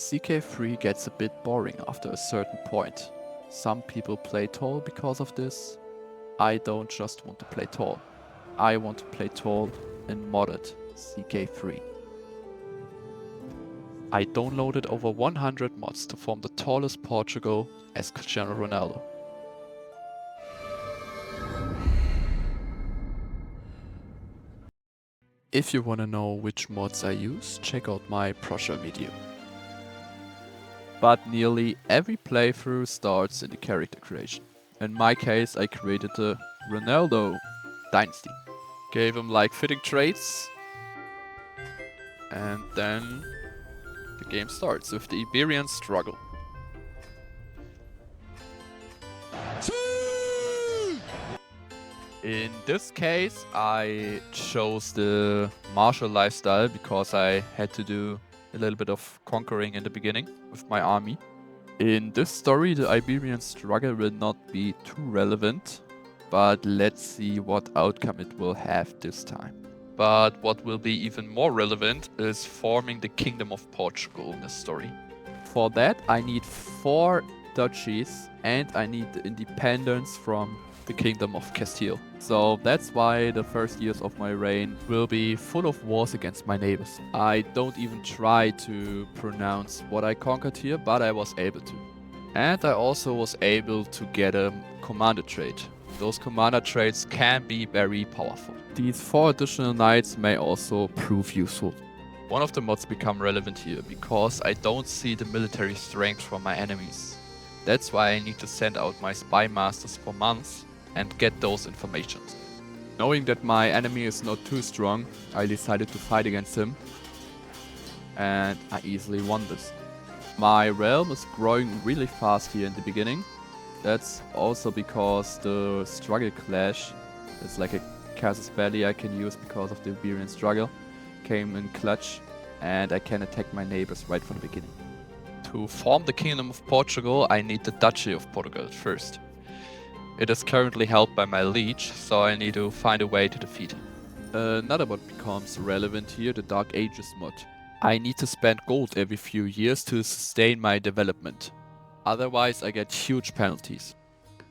CK3 gets a bit boring after a certain point. Some people play tall because of this. I don't just want to play tall. I want to play tall in modded CK3. I downloaded over 100 mods to form the tallest Portugal as Cristiano Ronaldo. If you wanna know which mods I use, check out my Portugal video. But nearly every playthrough starts in the character creation. In my case, I created the Ronaldo Dynasty. Gave him like fitting traits. And then the game starts with the Iberian struggle. In this case, I chose the martial lifestyle because I had to do a little bit of conquering in the beginning with my army. In this story, the Iberian struggle will not be too relevant, but let's see what outcome it will have this time. But what will be even more relevant is forming the Kingdom of Portugal in this story. For that, I need 4 duchies and I need the independence from the Kingdom of Castile. So that's why the first years of my reign will be full of wars against my neighbors. I don't even try to pronounce what I conquered here, but I was able to. And I also was able to get a commander trait. Those commander traits can be very powerful. These 4 additional knights may also prove useful. One of the mods become relevant here because I don't see the military strength from my enemies. That's why I need to send out my spy masters for months and get those informations. Knowing that my enemy is not too strong, I decided to fight against him. And I easily won this. My realm is growing really fast here in the beginning. That's also because the struggle clash is like a casus belli I can use because of the Iberian struggle. Came in clutch and I can attack my neighbors right from the beginning. To form the Kingdom of Portugal, I need the Duchy of Portugal first. It is currently held by my liege, so I need to find a way to defeat him. Another mod becomes relevant here, the Dark Ages mod. I need to spend gold every few years to sustain my development. Otherwise I get huge penalties.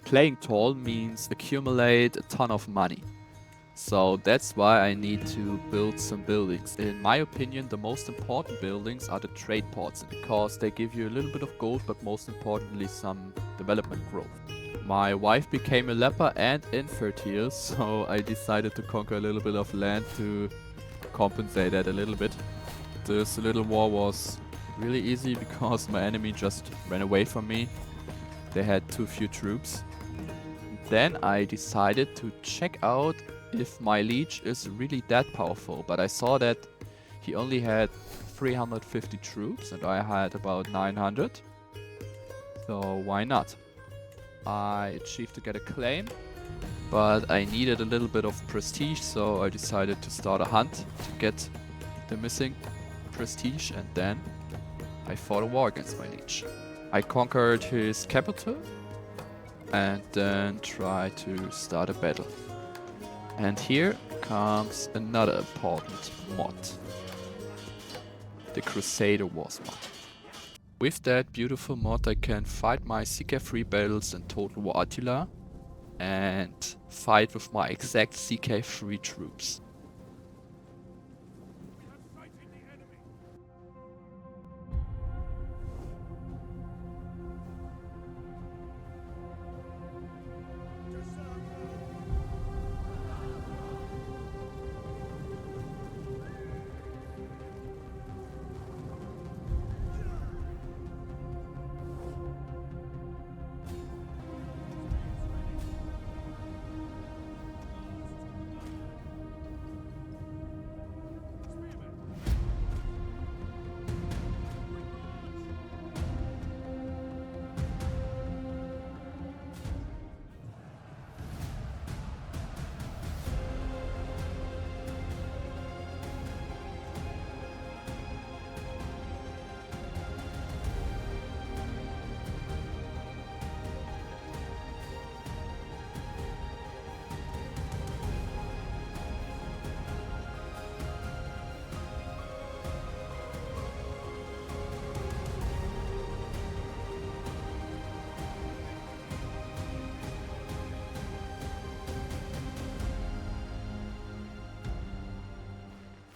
Playing tall means accumulate a ton of money. So that's why I need to build some buildings. In my opinion, the most important buildings are the trade ports because they give you a little bit of gold, but most importantly some development growth. My wife became a leper and infertile, so I decided to conquer a little bit of land to compensate that a little bit. This little war was really easy because my enemy just ran away from me. They had too few troops. Then I decided to check out if my liege is really that powerful, but I saw that he only had 350 troops and I had about 900. So why not? I achieved to get a claim, but I needed a little bit of prestige, so I decided to start a hunt to get the missing prestige, and then I fought a war against my liege. I conquered his capital and then tried to start a battle. And here comes another important mod, the Crusader Wars mod. With that beautiful mod I can fight my CK3 battles in Total War Attila and fight with my exact CK3 troops.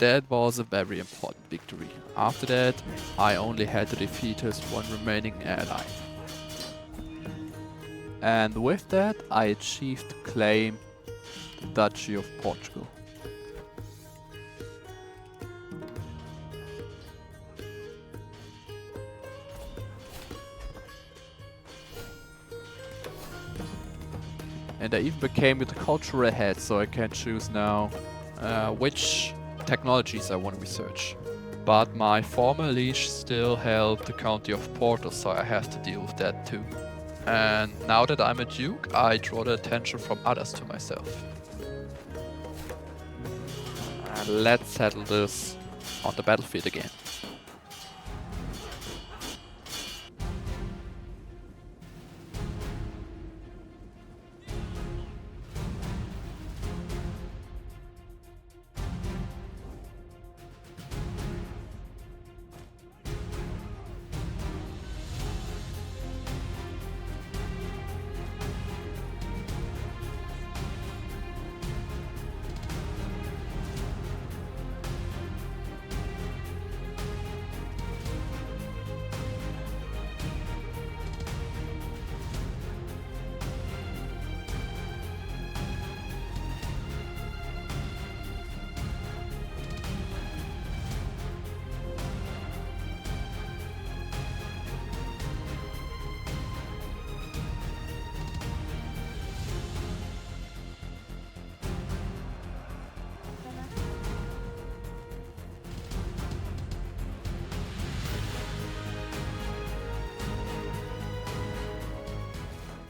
that was a very important victory. After that, I only had to defeat his one remaining ally. And with that, I achieved to claim the Duchy of Portugal. And I even became the cultural head, so I can choose now which technologies I want to research. But my former liege still held the county of Porto, so I have to deal with that too. And now that I'm a duke, I draw the attention from others to myself. And let's settle this on the battlefield again.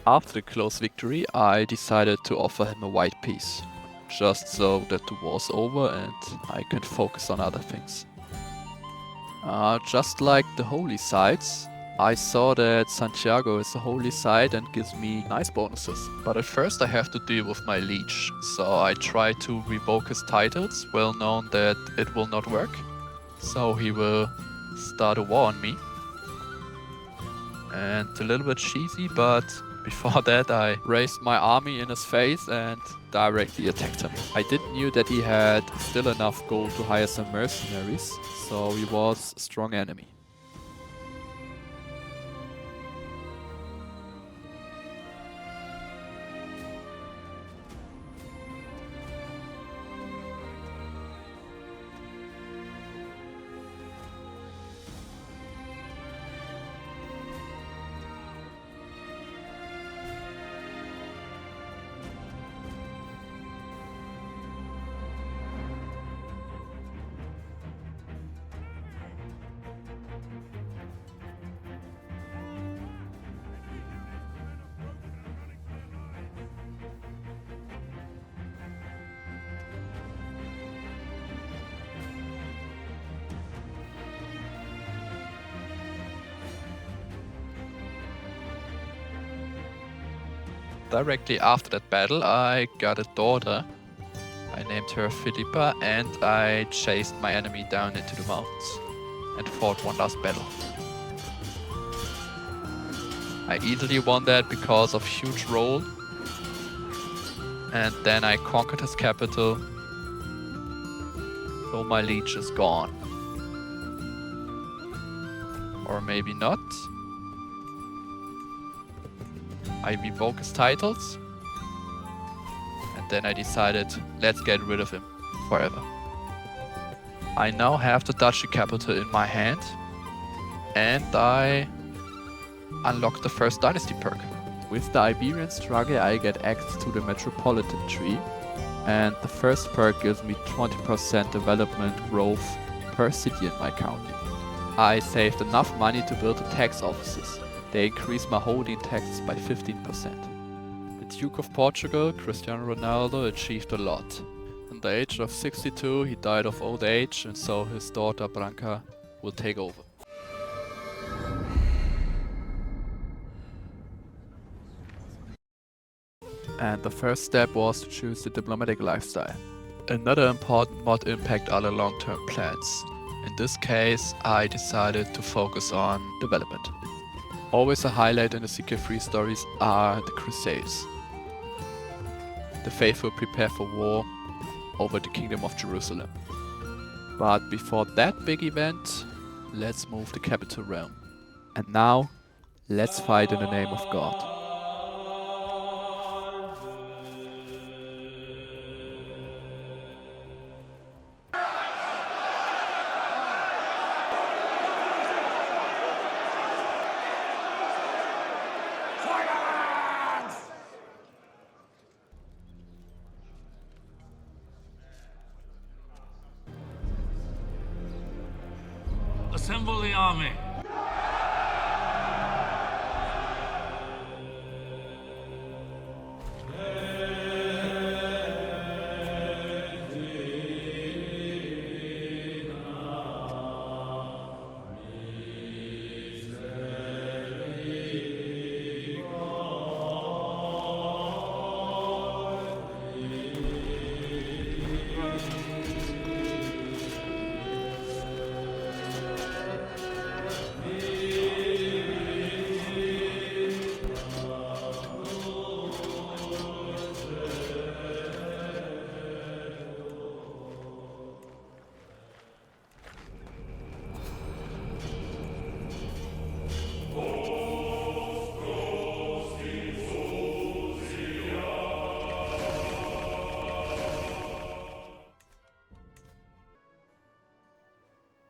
After the close victory, I decided to offer him a white peace, just so that the war's over and I can focus on other things. Just like the holy sites, I saw that Santiago is a holy site and gives me nice bonuses. But at first I have to deal with my liege, so I try to revoke his titles, well known that it will not work. So he will start a war on me. And a little bit cheesy, but before that I raised my army in his face and directly attacked him. I didn't knew that he had still enough gold to hire some mercenaries, so he was a strong enemy. Directly after that battle, I got a daughter. I named her Philippa, and I chased my enemy down into the mountains and fought one last battle. I easily won that because of huge roll, and then I conquered his capital, so my liege is gone. Or maybe not. I revoke his titles, and then I decided, let's get rid of him forever. I now have the duchy capital in my hand, and I unlock the first dynasty perk. With the Iberian struggle, I get access to the metropolitan tree, and the first perk gives me 20% development growth per city in my county. I saved enough money to build the tax offices. They increased my holding taxes by 15%. The Duke of Portugal, Cristiano Ronaldo, achieved a lot. At the age of 62, he died of old age, and so his daughter Branca will take over. And the first step was to choose the diplomatic lifestyle. Another important mod impact are the long-term plans. In this case, I decided to focus on development. Always a highlight in the CK3 stories are the Crusades. The faithful prepare for war over the Kingdom of Jerusalem. But before that big event, let's move the capital realm. And now, let's fight in the name of God. Assemble the army.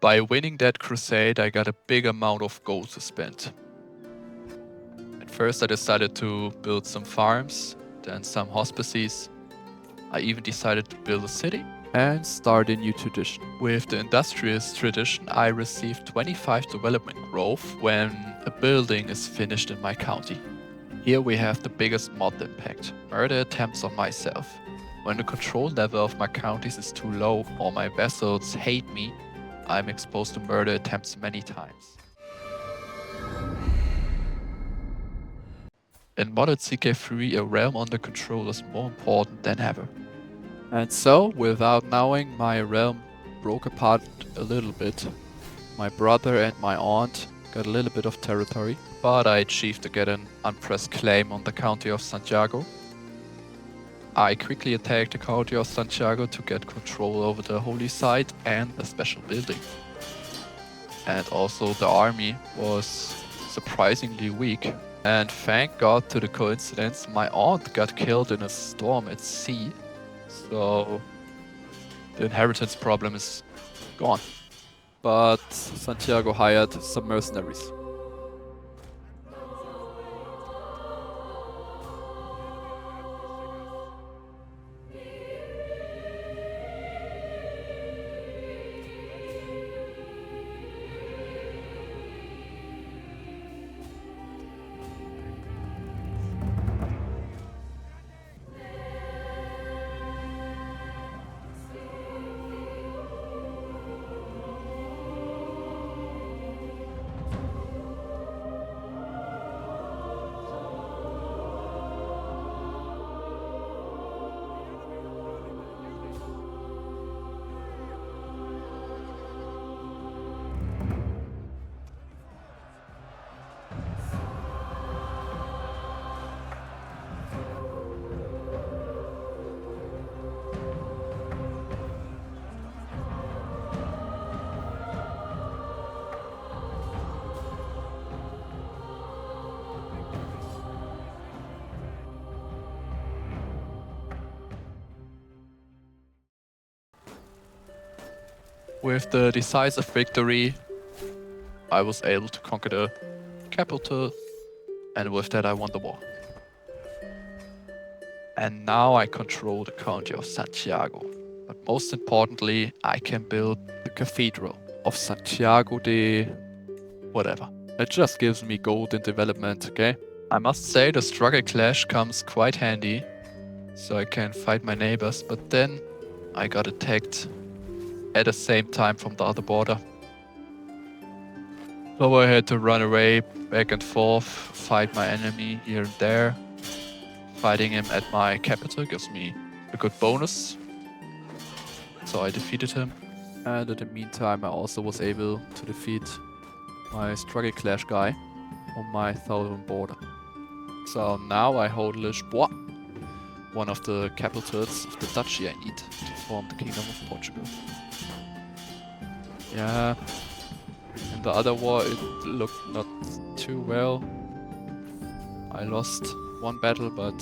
By winning that crusade, I got a big amount of gold to spend. At first I decided to build some farms, then some hospices. I even decided to build a city and start a new tradition. With the industrious tradition, I received 25 development growth when a building is finished in my county. Here we have the biggest mod impact, murder attempts on myself. When the control level of my counties is too low or my vassals hate me, I'm exposed to murder attempts many times. In modded CK3, a realm under control is more important than ever. And so, without knowing, my realm broke apart a little bit. My brother and my aunt got a little bit of territory, but I achieved to get an unpressed claim on the county of Santiago. I quickly attacked the county of Santiago to get control over the holy site and a special building. And also the army was surprisingly weak. And thank God to the coincidence, my aunt got killed in a storm at sea. So the inheritance problem is gone. But Santiago hired some mercenaries. With the decisive victory, I was able to conquer the capital, and with that I won the war. And now I control the county of Santiago. But most importantly, I can build the cathedral of Santiago de... whatever. It just gives me gold in development, okay? I must say the struggle clash comes quite handy, so I can fight my neighbors, but then I got attacked at the same time from the other border. So I had to run away back and forth, fight my enemy here and there. Fighting him at my capital gives me a good bonus. So I defeated him. And in the meantime I also was able to defeat my struggle clash guy on my southern border. So now I hold Lisboa, one of the capitals of the duchy I need to form the Kingdom of Portugal. Yeah, in the other war it looked not too well. I lost one battle, but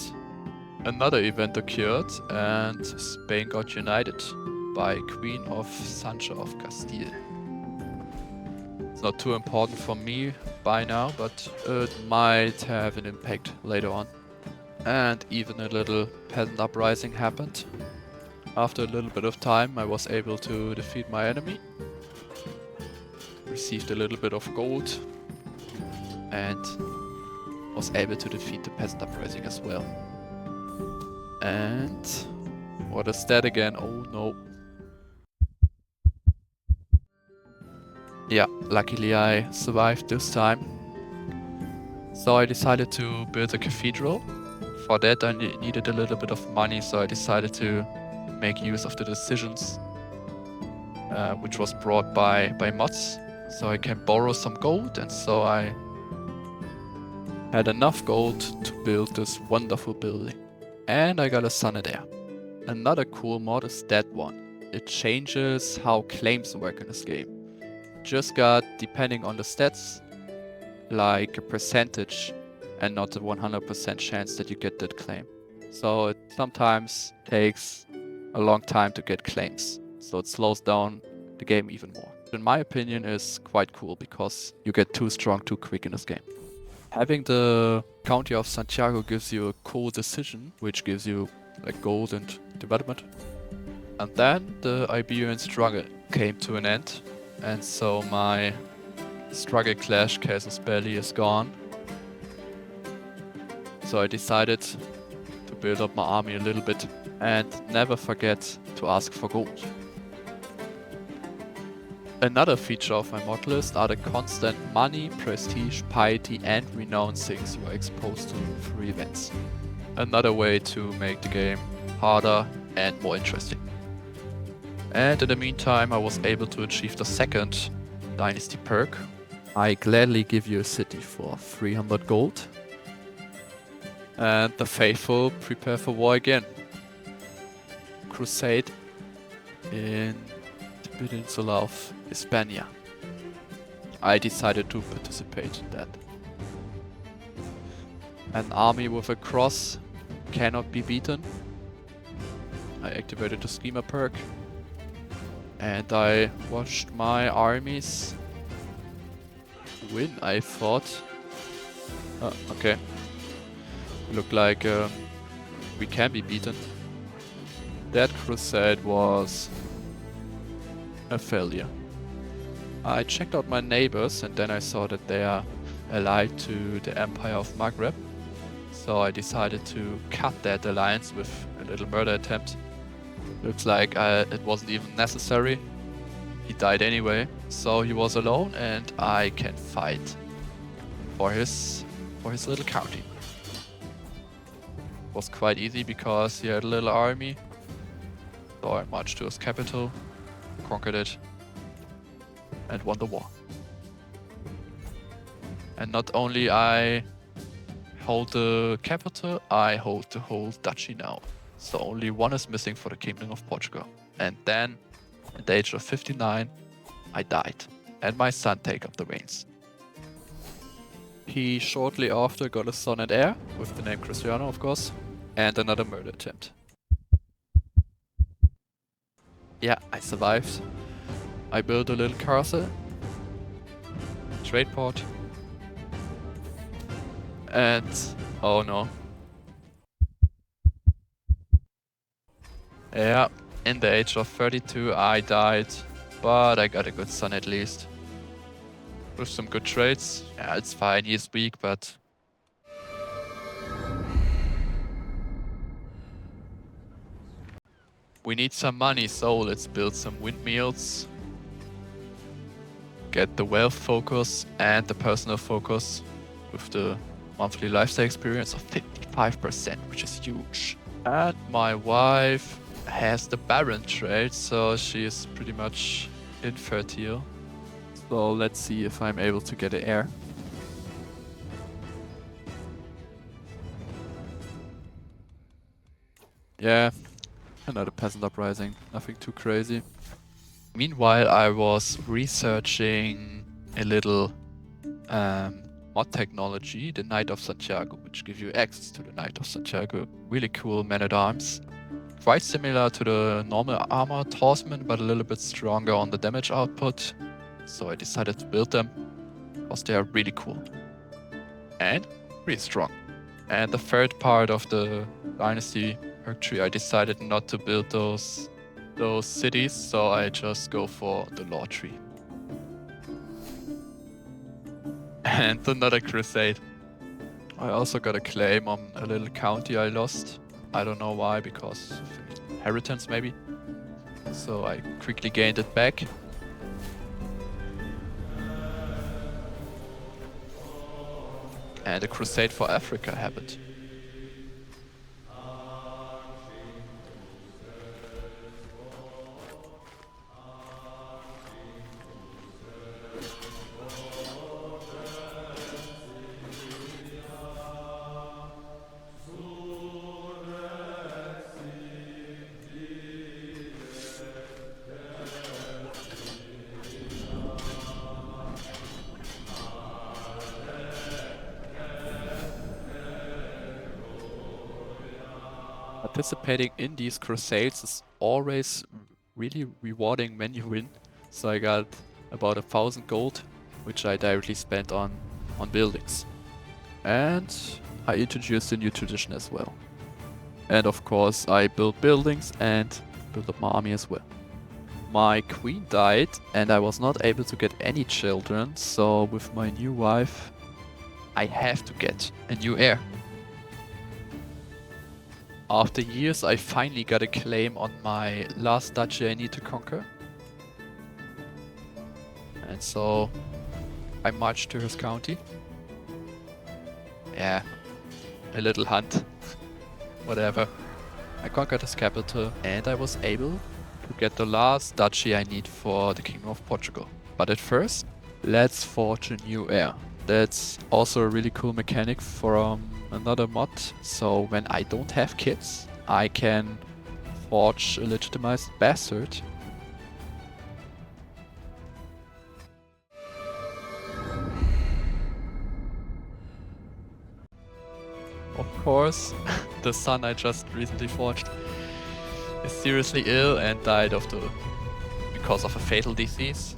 another event occurred and Spain got united by Queen of Sancho of Castile. It's not too important for me by now, but it might have an impact later on. And even a little peasant uprising happened. After a little bit of time, I was able to defeat my enemy. Received a little bit of gold and was able to defeat the peasant uprising as well. And what is that again? Oh no. Yeah, luckily I survived this time. So I decided to build a cathedral. For that I needed a little bit of money, so I decided to make use of the decisions which was brought by mods. So I can borrow some gold, and so I had enough gold to build this wonderful building. And I got a Sonnet Air. Another cool mod is that one. It changes how claims work in this game. Just got, depending on the stats, like a percentage and not a 100% chance that you get that claim. So it sometimes takes a long time to get claims. So it slows down the game even more. In my opinion, is quite cool because you get too strong too quick in this game. Having the county of Santiago gives you a cool decision, which gives you like gold and development. And then the Iberian struggle came to an end, and so my struggle clash casus belli is gone. So I decided to build up my army a little bit and never forget to ask for gold. Another feature of my mod list are the constant money, prestige, piety and renown things you are exposed to through events. Another way to make the game harder and more interesting. And in the meantime I was able to achieve the second dynasty perk. I gladly give you a city for 300 gold. And the faithful prepare for war again. Crusade in the peninsula of Hispania. I decided to participate in that. An army with a cross cannot be beaten. I activated the schema perk. And I watched my armies win, I thought. Okay. Looked like we can be beaten. That crusade was a failure. I checked out my neighbors and then I saw that they are allied to the Empire of Maghreb. So I decided to cut that alliance with a little murder attempt. Looks like it wasn't even necessary. He died anyway, so he was alone and I can fight for his little county. It was quite easy because he had a little army. So I marched to his capital, conquered it, and won the war. And not only I hold the capital, I hold the whole duchy now. So only one is missing for the Kingdom of Portugal. And then, at the age of 59, I died. And my son take up the reins. He shortly after got a son and heir, with the name Cristiano of course, and another murder attempt. Yeah, I survived. I built a little castle, trade port, and oh no. Yeah, in the age of 32 I died, but I got a good son at least. With some good traits. Yeah, it's fine, he's weak, but... We need some money, so let's build some windmills. Get the wealth focus and the personal focus with the monthly lifestyle experience of 55%, which is huge. And my wife has the barren trait, so she is pretty much infertile. So let's see if I'm able to get an heir. Yeah, another peasant uprising, nothing too crazy. Meanwhile, I was researching a little mod technology, the Knight of Santiago, which gives you access to the Knight of Santiago. Really cool man-at-arms. Quite similar to the normal armored horseman, but a little bit stronger on the damage output. So I decided to build them, because they are really cool. And really strong. And the third part of the Dynasty perk tree, I decided not to build those cities, so I just go for the law tree. And another crusade. I also got a claim on a little county I lost. I don't know why, because of inheritance maybe. So I quickly gained it back. And a crusade for Africa happened. Participating in these crusades is always really rewarding when you win. So I got about 1,000 gold, which I directly spent on buildings. And I introduced a new tradition as well. And of course I built buildings and built up my army as well. My queen died and I was not able to get any children, so with my new wife I have to get a new heir. After years, I finally got a claim on my last duchy I need to conquer. And so I marched to his county. Yeah, a little hunt. Whatever. I conquered his capital and I was able to get the last duchy I need for the Kingdom of Portugal. But at first, let's forge a new heir. That's also a really cool mechanic from another mod. So when I don't have kids, I can forge a legitimized bastard. Of course, the son I just recently forged is seriously ill and died because of a fatal disease.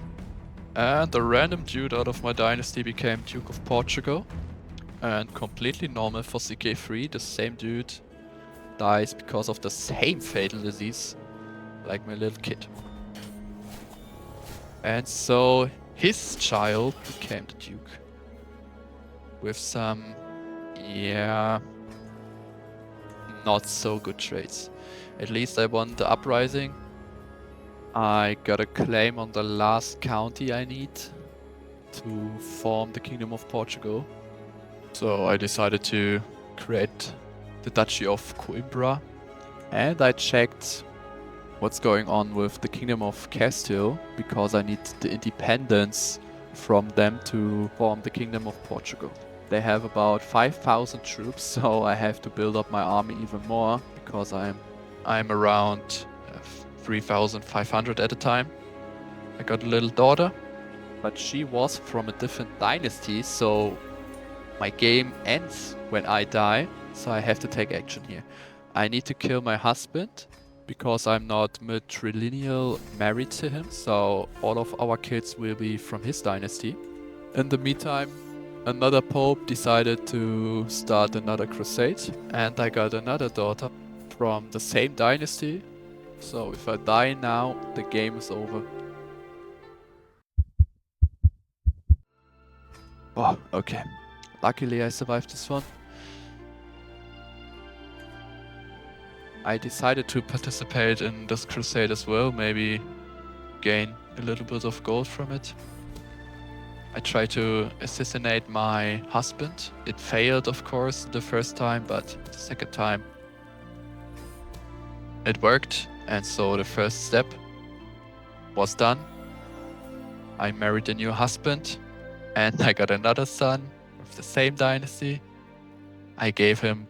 And a random dude out of my dynasty became Duke of Portugal. And completely normal for CK3, the same dude dies because of the same fatal disease, like my little kid. And so his child became the Duke. With some, yeah, not so good traits. At least I won the uprising. I got a claim on the last county I need to form the Kingdom of Portugal. So I decided to create the Duchy of Coimbra. And I checked what's going on with the Kingdom of Castile, because I need the independence from them to form the Kingdom of Portugal. They have about 5,000 troops, so I have to build up my army even more, because I'm around 3,500 at a time. I got a little daughter, but she was from a different dynasty, so my game ends when I die, so I have to take action here. I need to kill my husband, because I'm not matrilineal married to him, so all of our kids will be from his dynasty. In the meantime, another pope decided to start another crusade, and I got another daughter from the same dynasty. So if I die now, the game is over. Oh, okay. Luckily I survived this one. I decided to participate in this crusade as well, maybe gain a little bit of gold from it. I tried to assassinate my husband. It failed, of course, the first time, but the second time it worked. And so the first step was done. I married a new husband and I got another son of the same dynasty. I gave him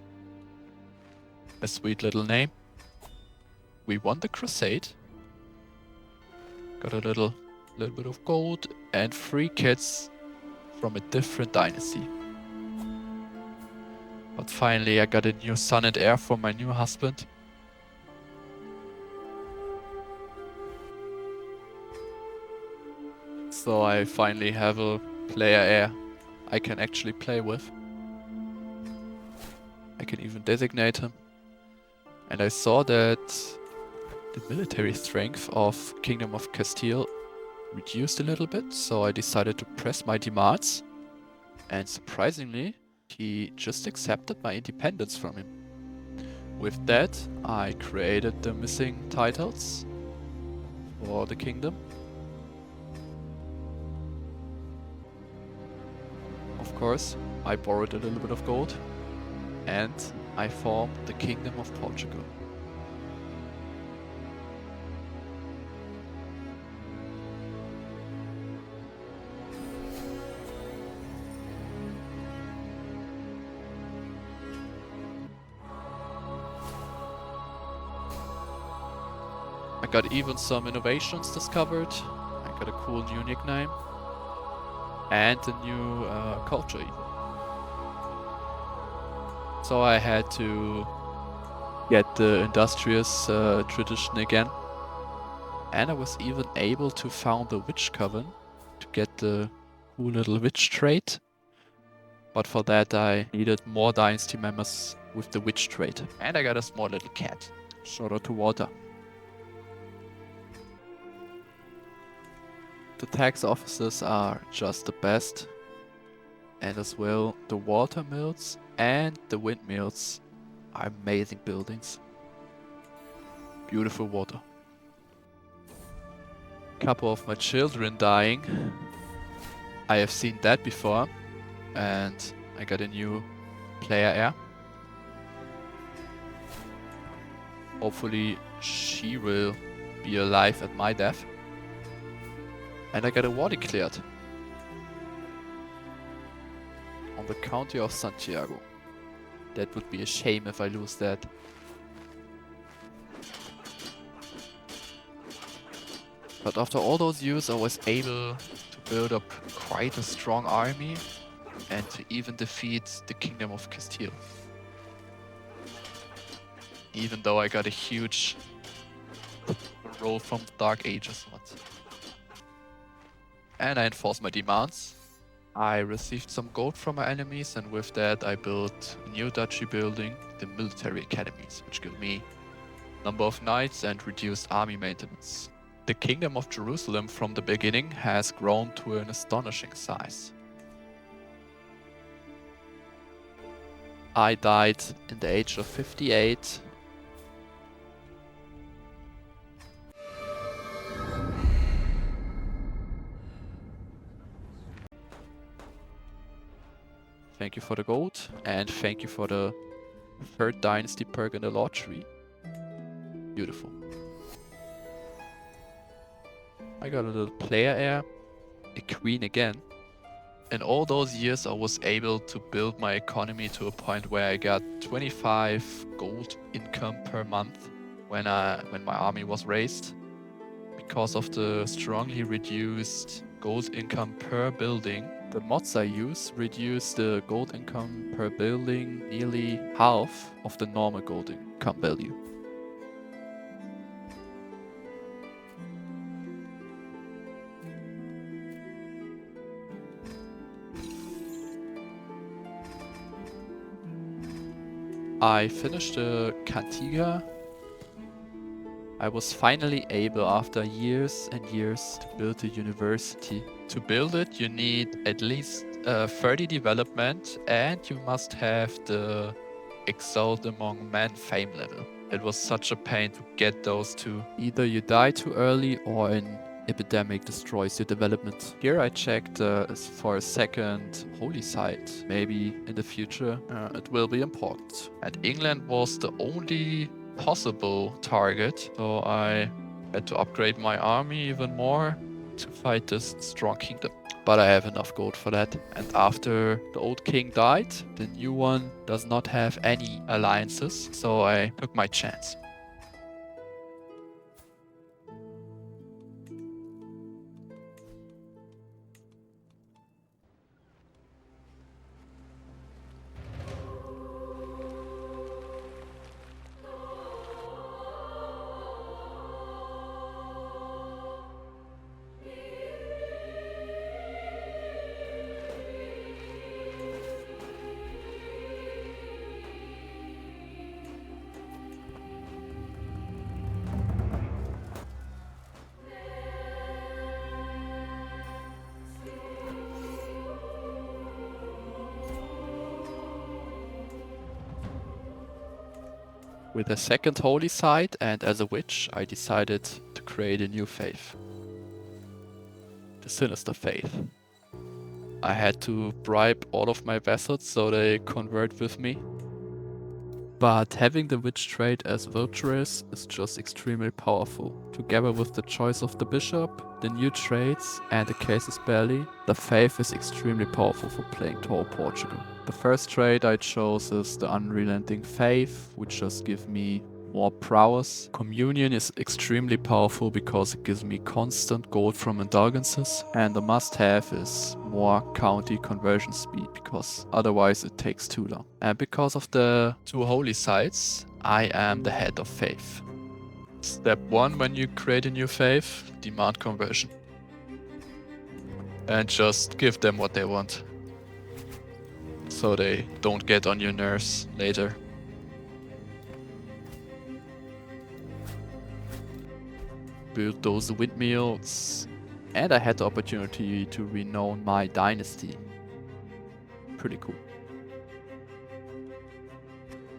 a sweet little name. We won the crusade. Got a little bit of gold and 3 kids from a different dynasty. But finally I got a new son and heir for my new husband. So I finally have a player heir I can actually play with. I can even designate him. And I saw that the military strength of Kingdom of Castile reduced a little bit, so I decided to press my demands. And surprisingly, he just accepted my independence from him. With that, I created the missing titles for the kingdom. Of course, I borrowed a little bit of gold, and I formed the Kingdom of Portugal. I got even some innovations discovered. I got a cool new nickname and a new culture even. So I had to get the industrious tradition again. And I was even able to found the witch coven to get the cool little witch trait. But for that I needed more dynasty members with the witch trait. And I got a small little cat. Shout out to Walter. The tax offices are just the best. And as well, the water mills and the windmills are amazing buildings. Beautiful water. Couple of my children dying. I have seen that before. And I got a new player heir. Hopefully she will be alive at my death. And I got a war declared on the county of Santiago. That would be a shame if I lose that. But after all those years I was able to build up quite a strong army and to even defeat the Kingdom of Castile. Even though I got a huge roll from the Dark Ages once. And I enforced my demands. I received some gold from my enemies, and with that I built a new duchy building, the military academies, which give me number of knights and reduced army maintenance. The Kingdom of Jerusalem from the beginning has grown to an astonishing size. I died in the age of 58. Thank you for the gold, and thank you for the 3rd dynasty perk in the lottery. Beautiful. I got a little player heir, a queen again. In all those years I was able to build my economy to a point where I got 25 gold income per month when my army was raised. Because of the strongly reduced gold income per building, the mods I use reduce the gold income per building nearly half of the normal gold income value. I finished the Cantiga. I was finally able, after years and years, to build a university. To build it, you need at least 30 development, and you must have the Exalt Among Men fame level. It was such a pain to get those two. Either you die too early or an epidemic destroys your development. Here I checked for a second holy site. Maybe in the future it will be important. And England was the only possible target, so I had to upgrade my army even more to fight this strong kingdom. But I have enough gold for that. And after the old king died, the new one does not have any alliances, so I took my chance. with a second holy site, and as a witch I decided to create a new faith. The Sinister faith. I had to bribe all of my vassals so they convert with me. But having the witch trait as virtuous is just extremely powerful. Together with the choice of the bishop, the new traits and the casus belli, the faith is extremely powerful for playing Tall Portugal. The first trait I chose is the unrelenting faith, which just gives me more prowess. Communion is extremely powerful because it gives me constant gold from indulgences, and the must-have is more county conversion speed because otherwise it takes too long. And because of the 2 holy sites, I am the head of faith. Step 1 when you create a new faith, demand conversion. And just give them what they want, so they don't get on your nerves later. Build those windmills, and I had the opportunity to renown my dynasty. Pretty cool.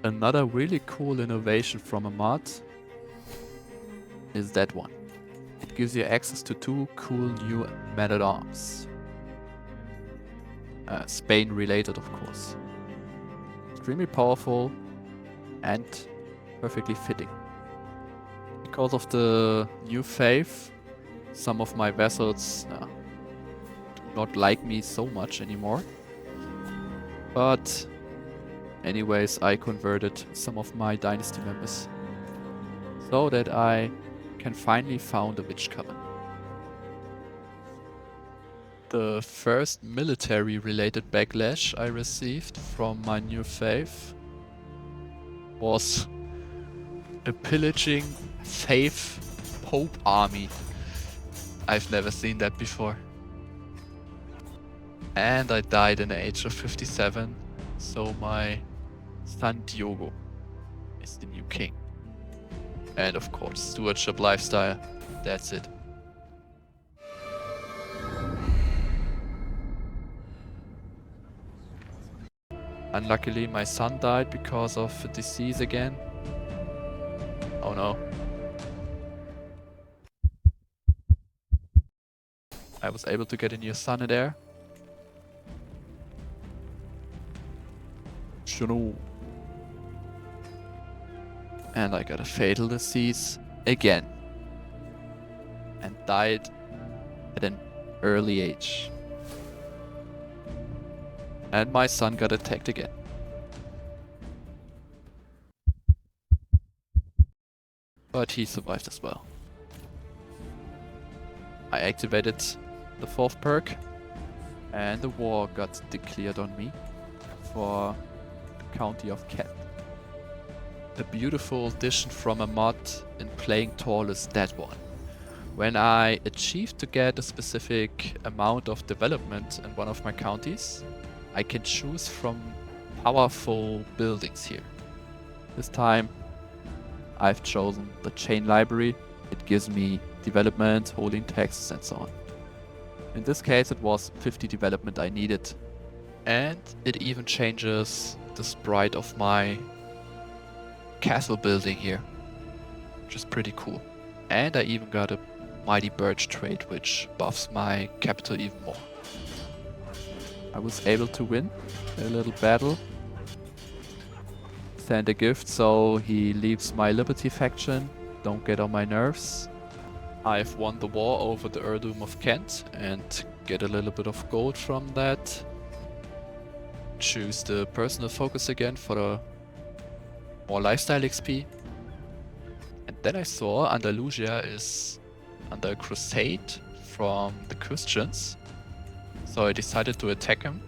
Another really cool innovation from a mod is that one. It gives you access to 2 cool new men-at-arms. Spain related, of course. Extremely powerful and perfectly fitting. Because of the new faith, some of my vassals do not like me so much anymore. But anyways, I converted some of my dynasty members so that I can finally found a witch coven. The first military related backlash I received from my new faith was a pillaging faith Pope army. I've never seen that before. And I died in the age of 57, so my Santiago is the new king. And of course, stewardship lifestyle, that's it. Unluckily, my son died because of a disease again. Oh no. I was able to get a new son in there. And I got a fatal disease again. And died at an early age. And my son got attacked again. But he survived as well. I activated the 4th perk, and the war got declared on me for the county of Kent. A beautiful addition from a mod in playing Tall is that one. When I achieved to get a specific amount of development in one of my counties, I can choose from powerful buildings here. This time I've chosen the chain library. It gives me development, holding taxes and so on. In this case it was 50 development I needed. And it even changes the sprite of my castle building here, which is pretty cool. And I even got a mighty birch trait which buffs my capital even more. I was able to win a little battle. Send a gift so he leaves my Liberty faction, don't get on my nerves. I've won the war over the Earldom of Kent and get a little bit of gold from that. Choose the personal focus again for the more lifestyle XP. And then I saw Andalusia is under a crusade from the Christians. So I decided to attack him.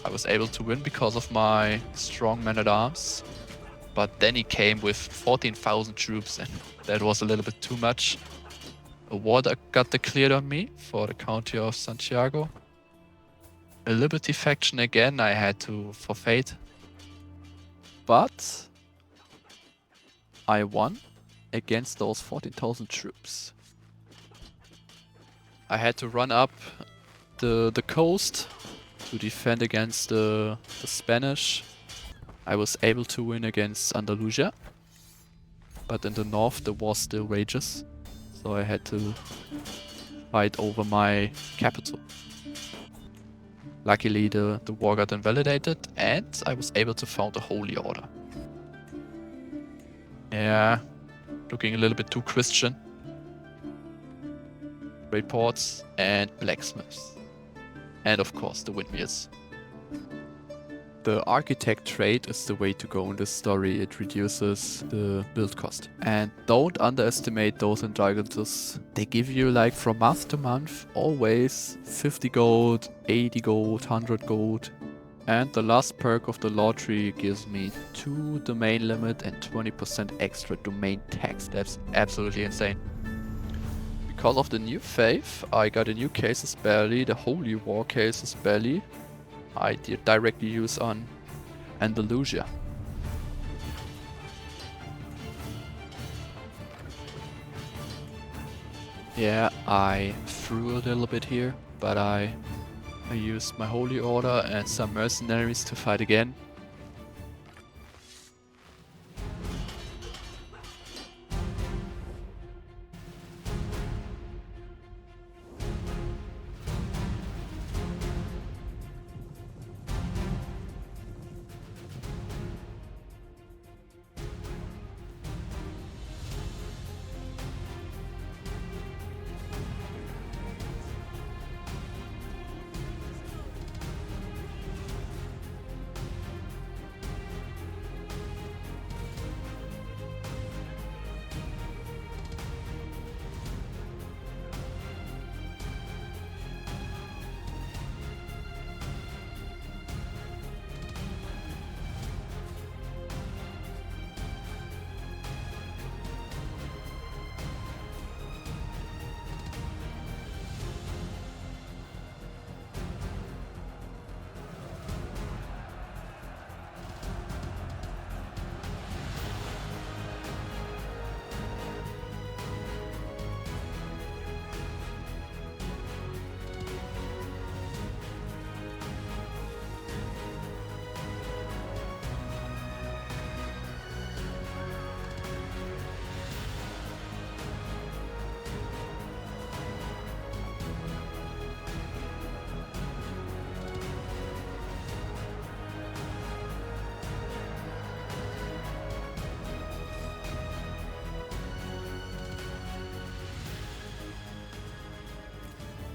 I was able to win because of my strong men-at-arms. But then he came with 14,000 troops and that was a little bit too much. A war that got declared on me for the county of Santiago. A Liberty faction again I had to forfeit. But I won against those 14,000 troops. I had to run up the coast to defend against the Spanish. I was able to win against Andalusia, but in the north the war still rages, so I had to fight over my capital. Luckily the war got invalidated and I was able to found a holy order. Yeah, looking a little bit too Christian. Reports and blacksmiths. And of course the windmills. The architect trait is the way to go in this story. It reduces the build cost. And don't underestimate those indulgences. They give you like from month to month always 50 gold, 80 gold, 100 gold. And the last perk of the lottery gives me 2 domain limit and 20% extra domain tax. That's absolutely insane. Because of the new faith, I got a new casus belli, the Holy War casus belli. I directly use on Andalusia. Yeah, I threw a little bit here, but I used my Holy Order and some mercenaries to fight again.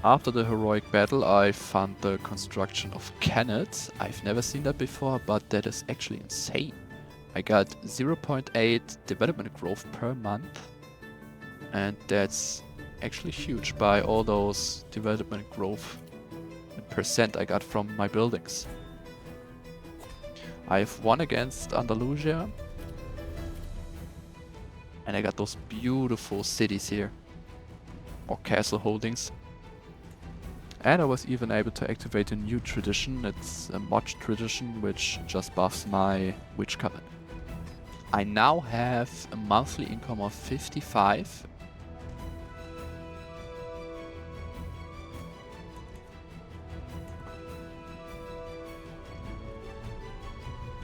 After the heroic battle, I found the construction of cannons. I've never seen that before, but that is actually insane. I got 0.8 development growth per month, and that's actually huge by all those development growth percent I got from my buildings. I've won against Andalusia, and I got those beautiful cities here, or castle holdings. And I was even able to activate a new tradition. It's a mod tradition which just buffs my witch coven. I now have a monthly income of 55.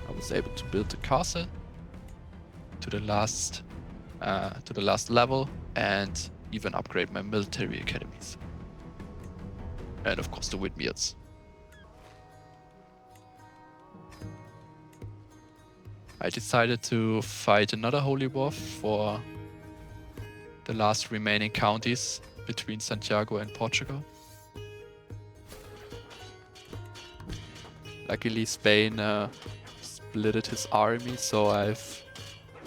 I was able to build the castle to the last level and even upgrade my military academies. And of course the windmills. I decided to fight another holy war for the last remaining counties between Santiago and Portugal. Luckily Spain splitted his army, so I've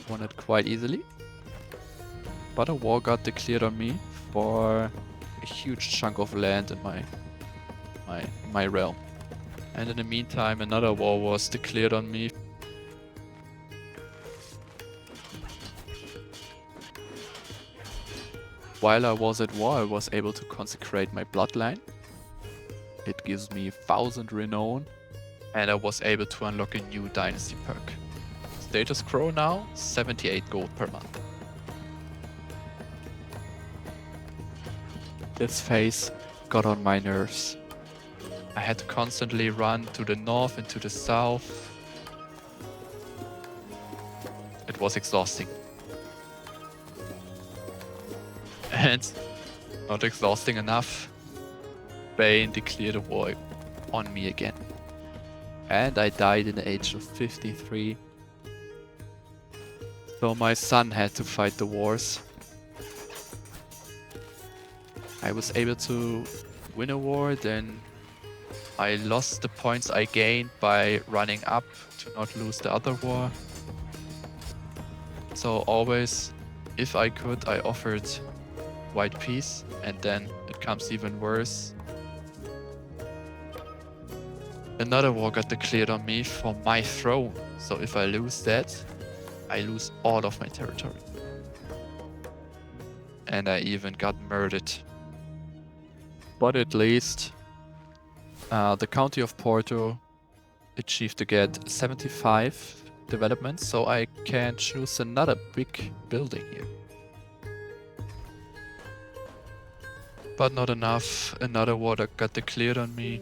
won it quite easily. But a war got declared on me for a huge chunk of land in my realm. And in the meantime, another war was declared on me. While I was at war, I was able to consecrate my bloodline. It gives me 1000 renown, and I was able to unlock a new dynasty perk. Status quo now, 78 gold per month. This phase got on my nerves. I had to constantly run to the north and to the south. It was exhausting. And not exhausting enough, Bane declared a war on me again. And I died in the age of 53. So my son had to fight the wars. I was able to win a war, then I lost the points I gained by running up to not lose the other war. So always, if I could, I offered white peace, and then it comes even worse. Another war got declared on me for my throne, so if I lose that, I lose all of my territory. And I even got murdered. But at least the county of Porto achieved to get 75 developments, so I can choose another big building here. But not enough. Another war that got declared on me.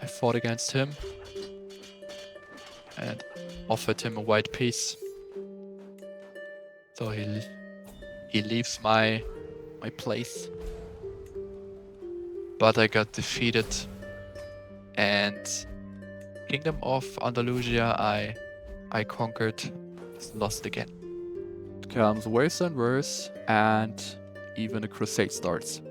I fought against him and offered him a white peace. So he leaves my place. But I got defeated, and Kingdom of Andalusia I conquered is lost again. It becomes worse and worse, and even a crusade starts.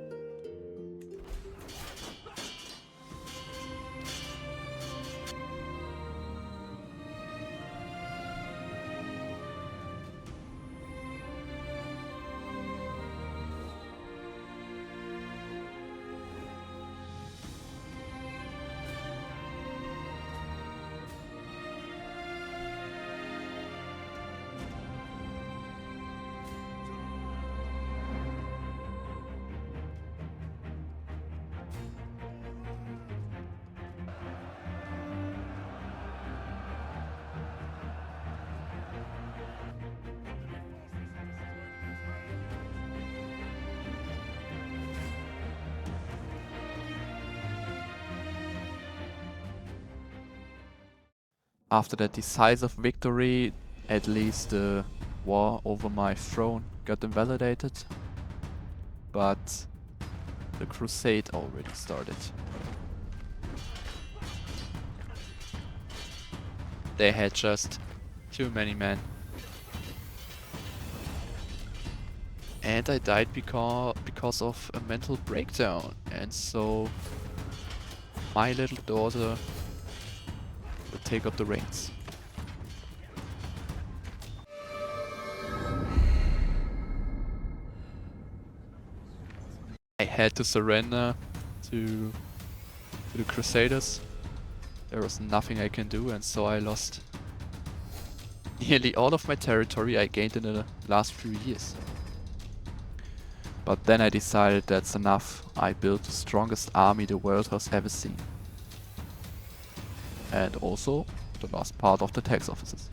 After that decisive victory, at least the war over my throne got invalidated. But the crusade already started. They had just too many men. And I died because of a mental breakdown. And so my little daughter would take up the reins. I had to surrender to the Crusaders. There was nothing I can do, and so I lost nearly all of my territory I gained in the last few years. But then I decided that's enough. I built the strongest army the world has ever seen. And also the last part of the tax offices.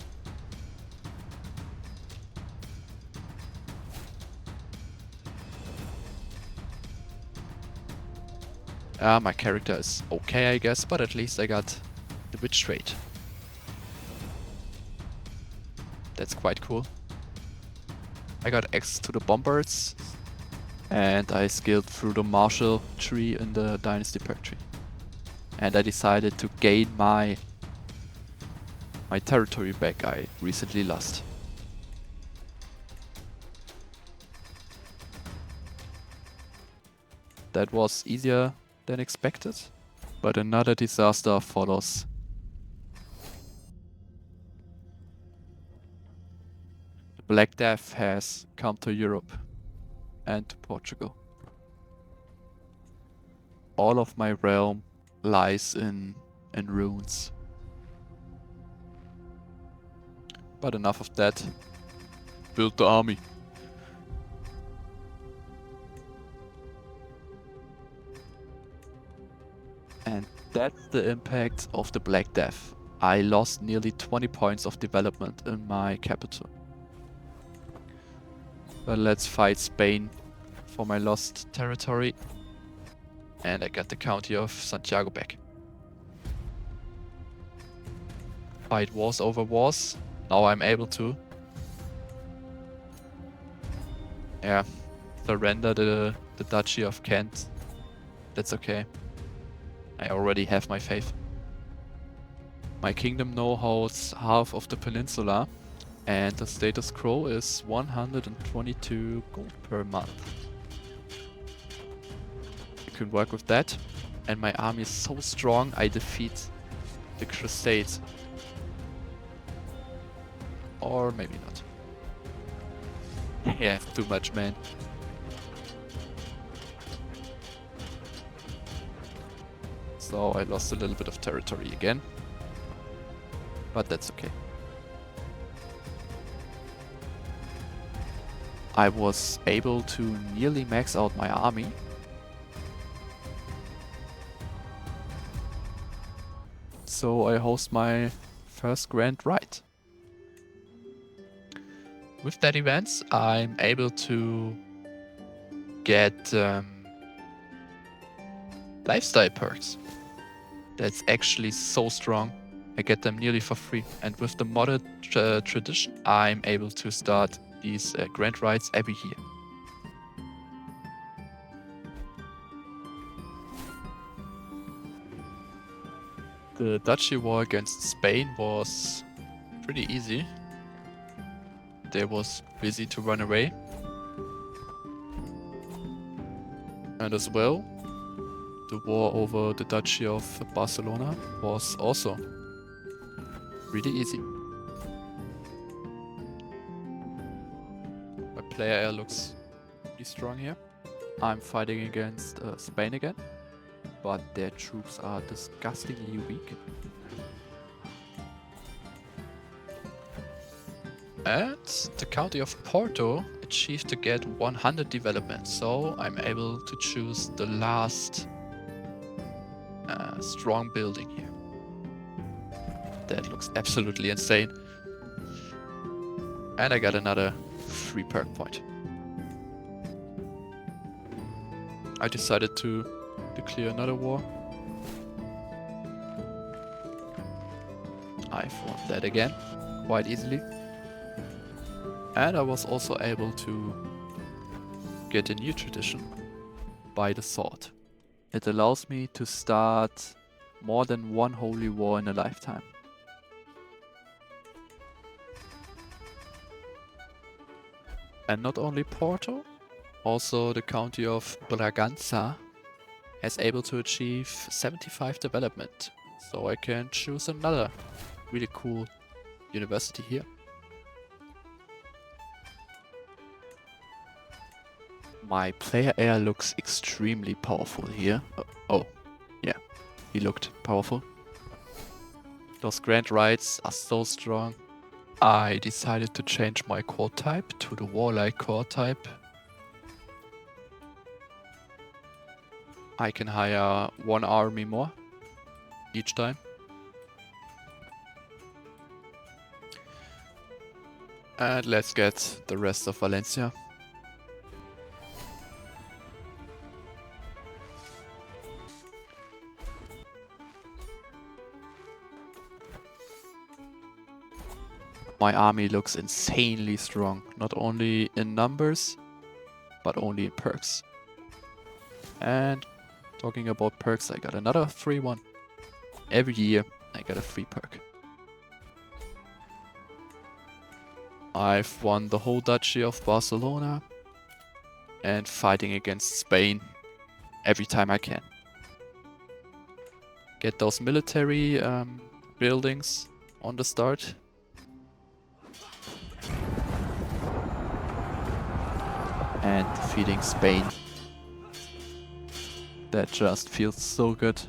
My character is okay, I guess, but at least I got the witch trait. That's quite cool. I got access to the bombards, and I skilled through the martial tree in the dynasty perk tree. And I decided to gain my territory back I recently lost. That was easier than expected, but another disaster follows. The Black Death has come to Europe and to Portugal. All of my realm lies in ruins. But enough of that. Build the army. And that's the impact of the Black Death. I lost nearly 20 points of development in my capital. But let's fight Spain for my lost territory. And I got the county of Santiago back. Fight wars over wars. Now I'm able to, yeah, surrender the Duchy of Kent. That's okay. I already have my faith. My kingdom now holds half of the peninsula, and the status quo is 122 gold per month. You can work with that, and my army is so strong I defeat the Crusades. Or maybe not. Yeah, too much, man. So I lost a little bit of territory again. But that's okay. I was able to nearly max out my army. So I host my first Grand Rite. With that event, I'm able to get lifestyle perks. That's actually so strong. I get them nearly for free. And with the modded tradition, I'm able to start these Grand Rites every year. The Duchy war against Spain was pretty easy. They was busy to run away. And as well, the war over the Duchy of Barcelona was also really easy. My player air looks pretty strong here. I'm fighting against Spain again, but their troops are disgustingly weak. And the county of Porto achieved to get 100 development, so I'm able to choose the last strong building here. That looks absolutely insane. And I got another free perk point. I decided to declare another war. I've won that again, quite easily. And I was also able to get a new tradition by the sword. It allows me to start more than one holy war in a lifetime. And not only Porto, also the county of Braganza is able to achieve 75 development. So I can choose another really cool university here. My player air looks extremely powerful here. Oh, yeah, he looked powerful. Those Grand Rites are so strong. I decided to change my core type to the warlike core type. I can hire one army more each time. And let's get the rest of Valencia. My army looks insanely strong, not only in numbers, but only in perks. And talking about perks, I got another free one. Every year I got a free perk. I've won the whole Duchy of Barcelona and fighting against Spain every time I can. Get those military buildings on the start. And defeating Spain. That just feels so good.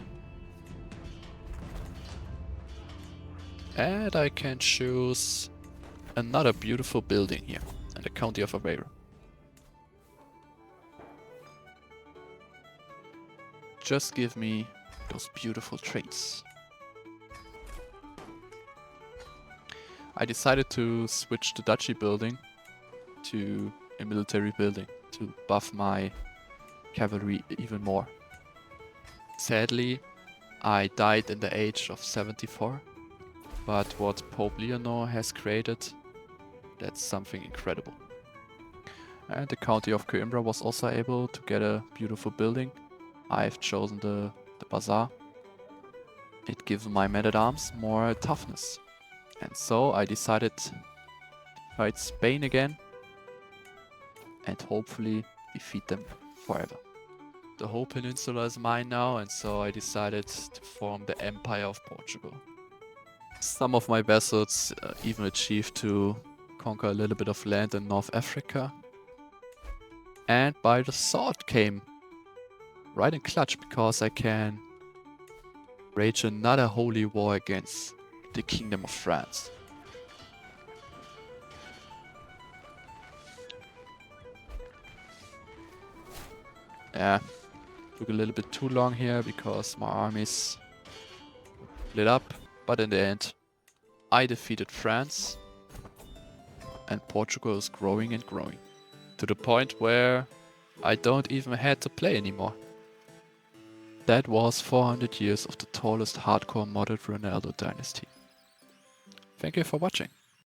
And I can choose another beautiful building here in the county of Aveiro. Just give me those beautiful traits. I decided to switch the duchy building to a military building to buff my cavalry even more. Sadly, I died in the age of 74, but what Pope Leonor has created, that's something incredible. And the County of Coimbra was also able to get a beautiful building. I've chosen the Bazaar. It gives my men-at-arms more toughness. And so I decided to fight Spain again and hopefully defeat them forever. The whole peninsula is mine now, and so I decided to form the Empire of Portugal. Some of my vessels even achieved to conquer a little bit of land in North Africa. And by the sword came right in clutch, because I can wage another holy war against the Kingdom of France. Yeah, took a little bit too long here because my armies lit up, but in the end I defeated France and Portugal is growing and growing to the point where I don't even had to play anymore. That was 400 years of the tallest hardcore modded Ronaldo dynasty. Thank you for watching.